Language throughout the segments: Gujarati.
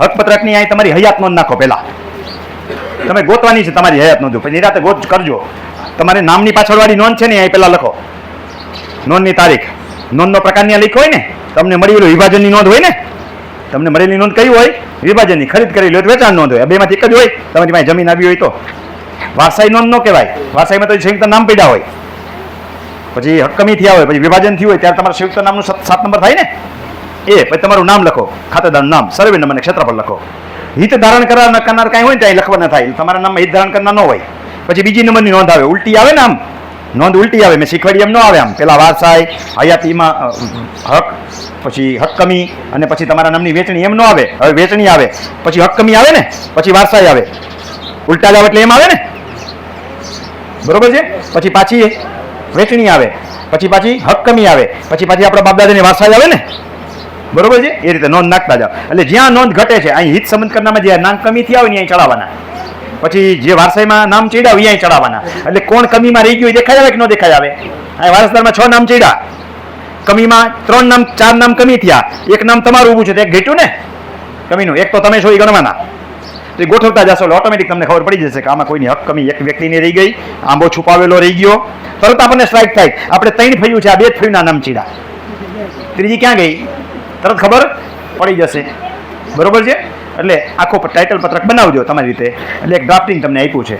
હકપત્રકની અહીં તમારી હયાત નોંધ નાખો પહેલા. તમે ગોતવાની છે તમારી હયાત નોંધો, પછી નિરાતે ગોત કરજો. તમારે નામની પાછળવાળી નોંધ છે ને અહીં પહેલા લખો, નોંધની તારીખ, નોંધનો પ્રકારની લીક હોય ને, તમને મળી ગયેલું વિભાજનની નોંધ હોય ને, તમને મળેલી નોંધ કઈ હોય? વિભાજનની. ખરીદ કરેલી હોય તો વેચાણ નોંધ હોય, બેમાંથી એક જ હોય. તમારી પાસે જમીન આવી હોય તો વારસાઈ નોંધ ન કહેવાય. વારસાઈમાં તો સંયુક્ત નામ પડ્યા હોય, પછી હક્કમી થયા હોય, પછી વિભાજન થયું હોય ત્યારે તમારા સંયુક્ત નામનું 7 નંબર થાય ને, એ પછી તમારું નામ લખો, ખાતેદારનું નામ, સર્વે નંબર અને ક્ષેત્રફળ લખો. હિત ધારણ કરનાર કાંઈ હોય ને ત્યાં લખવા ન થાય, તમારા નામમાં હિત ધારણ કરનાર ન હોય. પછી બીજી નંબરની નોંધ આવે, ઉલટી આવે ને, આમ નોંધ ઉલટી આવે, મેં શીખવાડી એમ ન આવે. આમ પેલા વારસાઈ, હયાતીમાં હક, પછી હક્કમી, અને પછી તમારા નામની વેચણી, એમ ન આવે. હવે વેચણી આવે, પછી હક્કમી આવે ને, પછી વારસાઈ આવે. ઉલટા જાવ એટલે એમ આવે ને, બરોબર છે. પછી પાછી વેચણી આવે, પછી પાછી હક્કમી આવે, પછી પાછી આપણા બાપદાદાની વારસાઈ આવે ને, બરોબર છે. એ રીતે નોંધ નાખતા જાવ. એટલે જ્યાં નોંધ ઘટે છે, અહીં હિત સંબંધ કરનારમાં જે નામ કમી થયા હોય ને અહીં ચડાવવાના, પછી જે વારસાઈમાં નામ ચડ્યા હોય અહીં ચડાવવાના. એટલે કોણ કમીમાં રહી ગયું એ દેખાય આવે કે ન દેખાય આવે? અહીં વારસદારમાં 6 નામ ચડ્યા, કમીમાં 3 નામ 4 નામ કમી થયા, એક નામ તમારું ઊભું છે તો એક ઘટ્યું ને કમીનું, એક તો તમે છો એ ગણવાના. તો એ ગોઠવતા જશો એટલે ઓટોમેટિક તમને ખબર પડી જશે કે આમાં કોઈની હક કમી એક વ્યક્તિની રહી ગઈ, આંબો છુપાવેલો રહી ગયો. તરત આપણને સ્ટ્રાઇક થાય, આપણે 3 ફળ્યું છે, આ 2 ફળ્યુંના નામ ચડ્યા, ત્રીજી ક્યાં ગઈ તરત ખબર પડી જશે, બરોબર છે. એટલે આખો ટાઇટલ પત્રક બનાવજો તમારી રીતે. એટલે એક ડ્રાફ્ટિંગ તમને આપ્યું છે.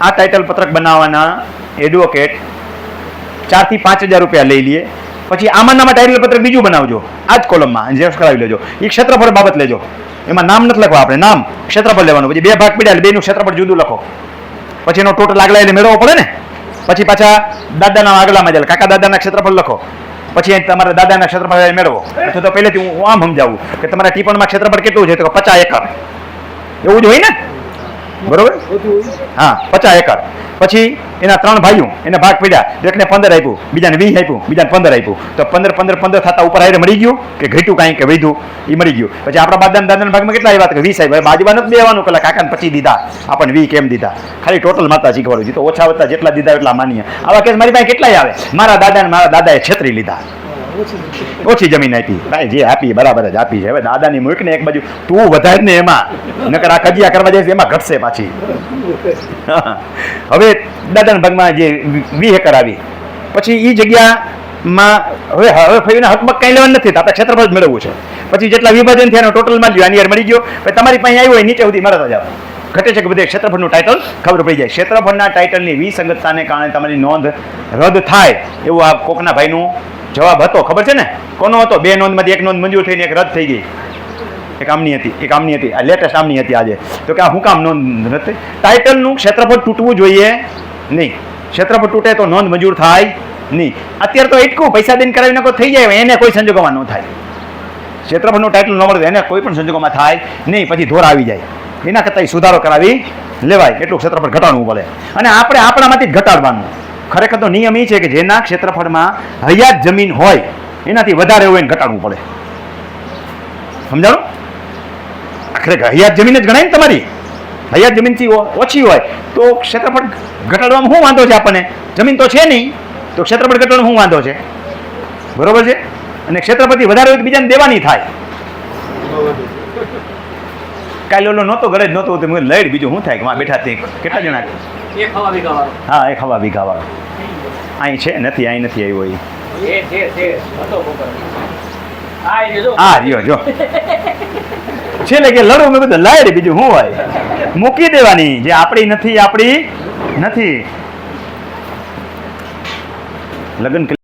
આ ટાઇટલ પત્રક બનાવવાના એડવોકેટ 4 થી 5 હજાર રૂપિયા લઈ લઈએ. પછી આમાંનામાં ટાઇટલ પત્રક બીજું બનાવજો, આ જ કોલમમાં ઝેરોક્ષ કરાવી લેજો. એ ક્ષેત્રફળ બાબત લેજો, એમાં નામ નથી લખવા આપણે, નામ ક્ષેત્રફળ લેવાનું. પછી 2 ભાગ પડ્યા એટલે 2નું ક્ષેત્રફળ જુદું લખો, પછી એનો ટોટલ આગલા એટલે મેળવવો પડે ને. પછી પાછા દાદાના આગલામાં જાય, કાકા દાદાના ક્ષેત્રફળ લખો, પછી તમારા દાદાના ક્ષેત્રફળ મેળવો. અથવા તો પહેલેથી હું આમ સમજાવું કે તમારા ટીપણમાં ક્ષેત્રફળ કેટલું છે, તો 50 એકર એવું જ હોય ને, બરોબર? હા, 50 એકર. પછી એના 3 ભાઈઓ, એને ભાગ પડ્યા, એકને 15 આપ્યું, બીજાને 20 આપ્યું, બીજાને 15 આપ્યું, તો 15 થતા ઉપર આવીને મળી ગયું કે ઘટ્યું કાંઈ કે વધ્યું, એ મળી ગયું. પછી આપણા દાદાના ભાગમાં કેટલા આવ્યા કે 20 આવ્યા, બાજુમાં નથી દેવાનું, પેલા કાકાને 25 દીધા, આપણને 20 કેમ દીધા, ખાલી ટોટલ માતા શીખવાડું છે. તો ઓછા વધતા જેટલા દીધા એટલા માનીએ. આવા કેસ મારી પાસે કેટલાય આવે, મારા દાદાએ છેતરી લીધા, ઓછી જમીન આપી, ભાઈ જે આપી બરાબર જ આપી છે. હવે દાદાની મૂક ને એક બાજુ, તું વધારે ને એમાં, નકર આ કજિયા કરવા જાય એમાં ઘટશે પાછી. હવે દાદાના ભાગમાં જે 20 એકર આવી, પછી એ જગ્યામાં હવે ફરીને હકબક કઈ લેવાનું નથી, આપણે ક્ષેત્રફળ જ મેળવવું છે. પછી જેટલા વિભાજન થયા ટોટલમાં જ આની યાર મળી ગયો. પછી તમારી પાસે આવ્યું હોય નીચે સુધી મળતા જાવ, ઘટે છે કે બધે ક્ષેત્રફળનું ટાઇટલ ખબર પડી જાય. ક્ષેત્રફળના ટાઇટલની વિસંગતતાને કારણે તમારી નોંધ રદ થાય એવું આ કોકના ભાઈનું જવાબ હતો. ખબર છે ને કોનો હતો? 2 નોંધમાંથી 1 નોંધ મંજૂર થઈને 1 રદ થઈ ગઈ. એક આમની હતી, આ લેટેસ્ટ આમની હતી આજે. તો કે આ હું કામ નોંધ રદ થઈ? ટાઇટલનું ક્ષેત્રફળ તૂટવું જોઈએ નહીં. ક્ષેત્રફળ તૂટે તો નોંધ મંજૂર થાય નહીં. અત્યારે તો એટલું પૈસા દઈને કરાવી નાખો થઈ જાય, એને કોઈ સંજોગોમાં ન થાય. ક્ષેત્રફળનું ટાઇટલ ન મળે એને કોઈ પણ સંજોગોમાં થાય નહીં, પછી ધોર આવી જાય. એના કરતાં સુધારો કરાવી લેવાય, એટલું ક્ષેત્રફળ ઘટાડવું પડે. અને આપણે આપણામાંથી જ ઘટાડવાનું. ખરેખર તો નિયમ એ છે કે જેના ક્ષેત્રફળમાં હયાત જમીન હોય એનાથી વધારે હોય એને ઘટાડવું પડે. સમજાણું? ખરેખર હયાત જમીન જ ગણાય ને તમારી. હયાત જમીનથી ઓછી હોય તો ક્ષેત્રફળ ઘટાડવામાં શું વાંધો છે આપણને? જમીન તો છે નહીં, તો ક્ષેત્રફળ ઘટાડવાનો શું વાંધો છે? બરોબર છે. અને ક્ષેત્રફળથી વધારે હોય તો બીજાને દેવાની થાય. કાલે ઓલો નહોતો ઘરે જ નહોતો, લઈ બીજું શું થાય કે બેઠા તે કેટલા જણા? હા, 1 હવા વીઘા વાળો અહીં છે, નથી અહીં નથી આવ્યો એ. હા રહ્યો જો છેલ્લે કે લડો મેં બધું લાયડી, બીજું શું હોય? મૂકી દેવાની, જે આપણી નથી લગ્ન